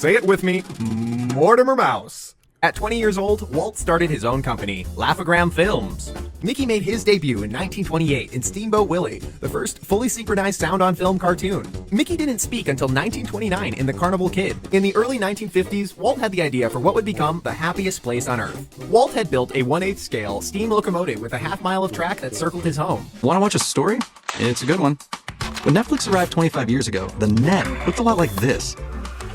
Say it with me, Mortimer Mouse. At 20 years old, Walt started his own company, Laugh-O-Gram Films. Mickey made his debut in 1928 in Steamboat Willie, the first fully synchronized sound-on-film cartoon. Mickey didn't speak until 1929 in The Carnival Kid. In the early 1950s, Walt had the idea for what would become the happiest place on Earth. Walt had built a 1/8 scale steam locomotive with a half-mile of track that circled his home. Want to watch a story? It's a good one. When Netflix arrived 25 years ago, the net looked a lot like this,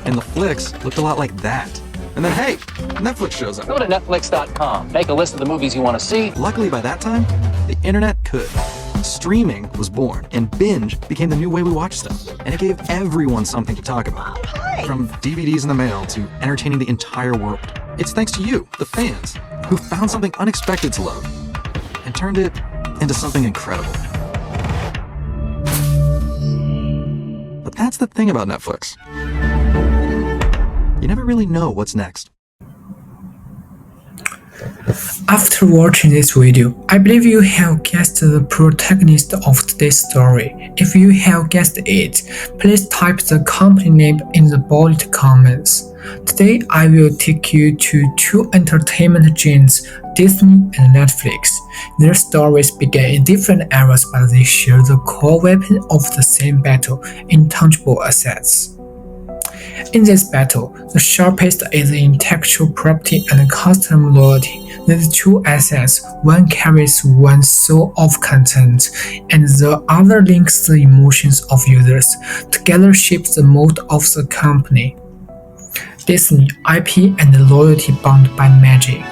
and the flicks looked a lot like that. And then, hey, Netflix shows up. Go to Netflix.com, make a list of the movies you want to see. Luckily, by that time, the internet could. Streaming was born, and binge became the new way we watch stuff. And it gave everyone something to talk about. From DVDs in the mail to entertaining the entire world. It's thanks to you, the fans, who found something unexpected to love and turned it into something incredible. But that's the thing about Netflix. You never really know what's next. After watching this video, I believe you have guessed the protagonist of today's story. If you have guessed it, please type the company name in the bullet comments. Today, I will take you to two entertainment giants, Disney and Netflix. Their stories began in different eras, but they share the core weapon of the same battle, intangible assets. In this battle, the sharpest is intellectual property and customer loyalty. These two assets, one carries one soul of content, and the other links the emotions of users, together shape the mode of the company. Disney, IP and loyalty bound by magic.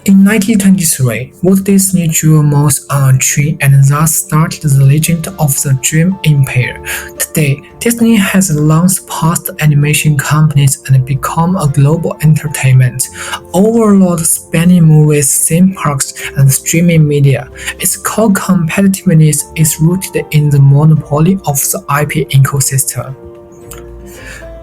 In 1923, Walt Disney drew a mouse on a tree and thus started the legend of the Dream Empire. Today, Disney has long surpassed animation companies and become a global entertainment overlord spanning movies, theme parks, and streaming media. Its core competitiveness is rooted in the monopoly of the IP ecosystem.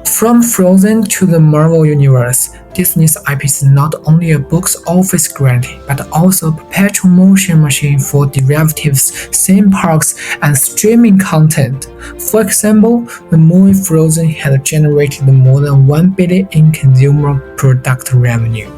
From Frozen to the Marvel Universe, Disney's IP is not only a box office grant, but also a perpetual motion machine for derivatives, theme parks, and streaming content. For example, the movie Frozen has generated more than $1 billion in consumer product revenue.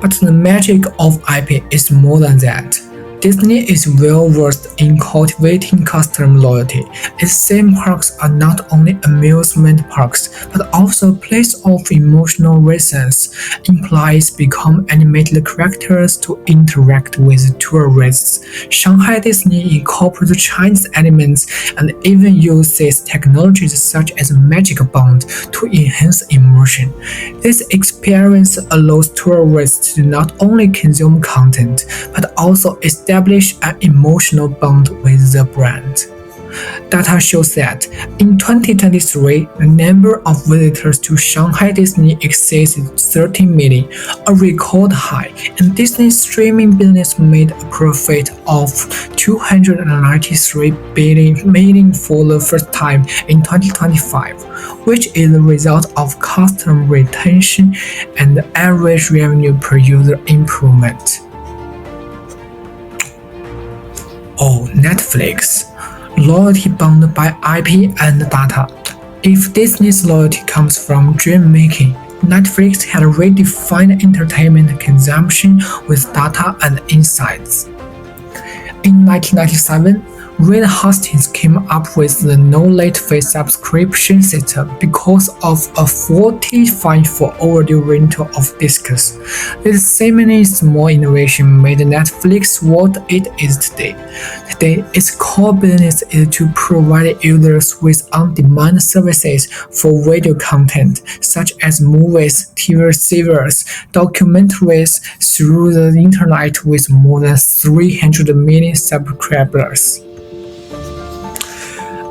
But the magic of IP is more than that. Disney is well versed in cultivating customer loyalty. Its theme parks are not only amusement parks, but also a place of emotional resonance. Employees become animated characters to interact with tourists. Shanghai Disney incorporates Chinese elements and even uses technologies such as Magic Bond to enhance immersion. This experience allows tourists to not only consume content, but also establish an emotional bond with the brand. Data shows that in 2023, the number of visitors to Shanghai Disney exceeded 13 million, a record high, and Disney's streaming business made a profit of $293 million for the first time in 2025, which is the result of customer retention and average revenue per user improvement. Oh, Netflix. Loyalty bound by IP and data. If Disney's loyalty comes from dream making, Netflix had redefined entertainment consumption with data and insights. In 1997, Reed Hastings came up with the no-late fee subscription system because of a 40 fine for overdue rental of discs. This seemingly small innovation made Netflix what it is today. Today, its core business is to provide users with on-demand services for video content, such as movies, TV series, documentaries through the internet with more than 300 million subscribers.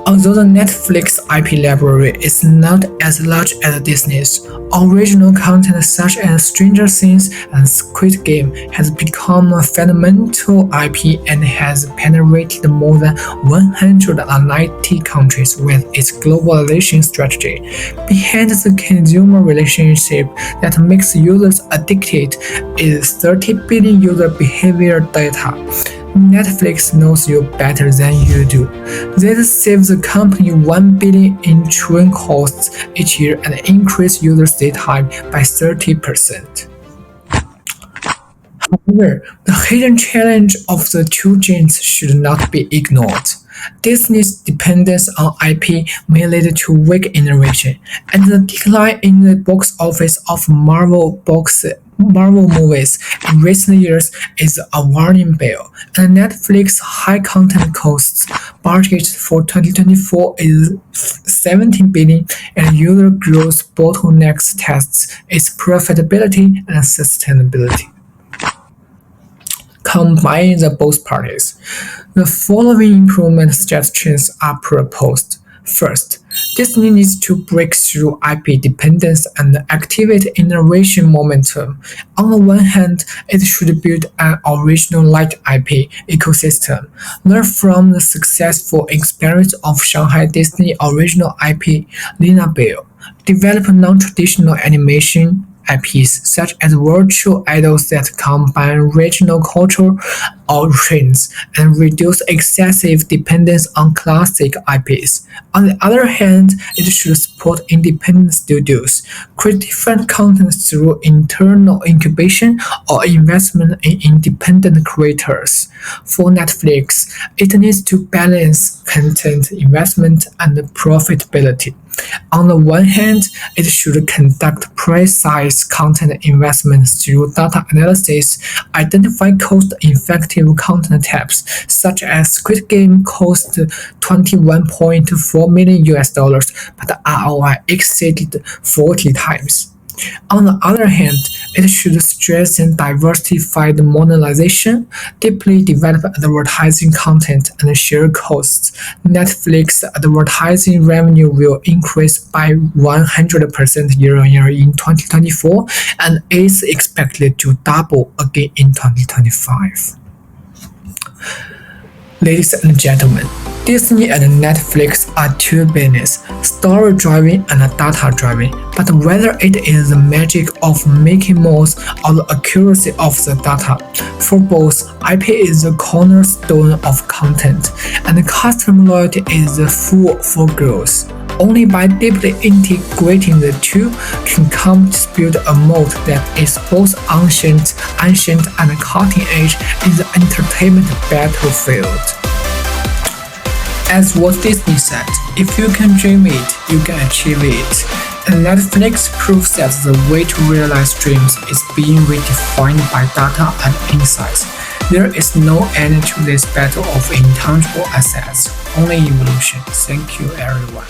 Although the Netflix IP library is not as large as Disney's, original content such as Stranger Things and Squid Game has become a fundamental IP and has penetrated more than 190 countries with its globalization strategy. Behind the consumer relationship that makes users addicted is 30 billion user behavior data. Netflix knows you better than you do. This saves the company $1 billion in churn costs each year and increase user stay time by 30%. However, the hidden challenge of the two giants should not be ignored. Disney's dependence on IP may lead to weak innovation, and the decline in the box office of Marvel movies in recent years is a warning bell, and Netflix's high content costs budget for 2024 is $17 billion, and user growth bottlenecks tests its profitability and sustainability. Combining the both parties, the following improvement suggestions are proposed. First, Disney needs to break through IP dependence and activate innovation momentum. On the one hand, it should build an original light IP ecosystem, learn from the successful experience of Shanghai Disney original IP Lina Bill, develop non-traditional animation IPs such as virtual idols that combine regional culture or trends and reduce excessive dependence on classic IPs. On the other hand, it should support independent studios, create different content through internal incubation or investment in independent creators. For Netflix, it needs to balance content investment and profitability. On the one hand, it should conduct precise content investments through data analysis, identify cost-effective content types, such as Squid Game cost $21.4 million, but ROI exceeded 40 times. On the other hand, it should strengthen diversified monetization, deeply develop advertising content, and share costs. Netflix advertising revenue will increase by 100% year-on-year in 2024 and is expected to double again in 2025. Ladies and gentlemen, Disney and Netflix are two businesses, story-driven and data-driven, but whether it is the magic of Mickey Mouse or the accuracy of the data, for both, IP is the cornerstone of content, and customer loyalty is the fuel for growth. Only by deeply integrating the two can companies build a moat that is both ancient and cutting-edge in the entertainment battlefield. As Walt Disney said, if you can dream it, you can achieve it. And Netflix proves that the way to realize dreams is being redefined by data and insights. There is no end to this battle of intangible assets, only evolution. Thank you, everyone.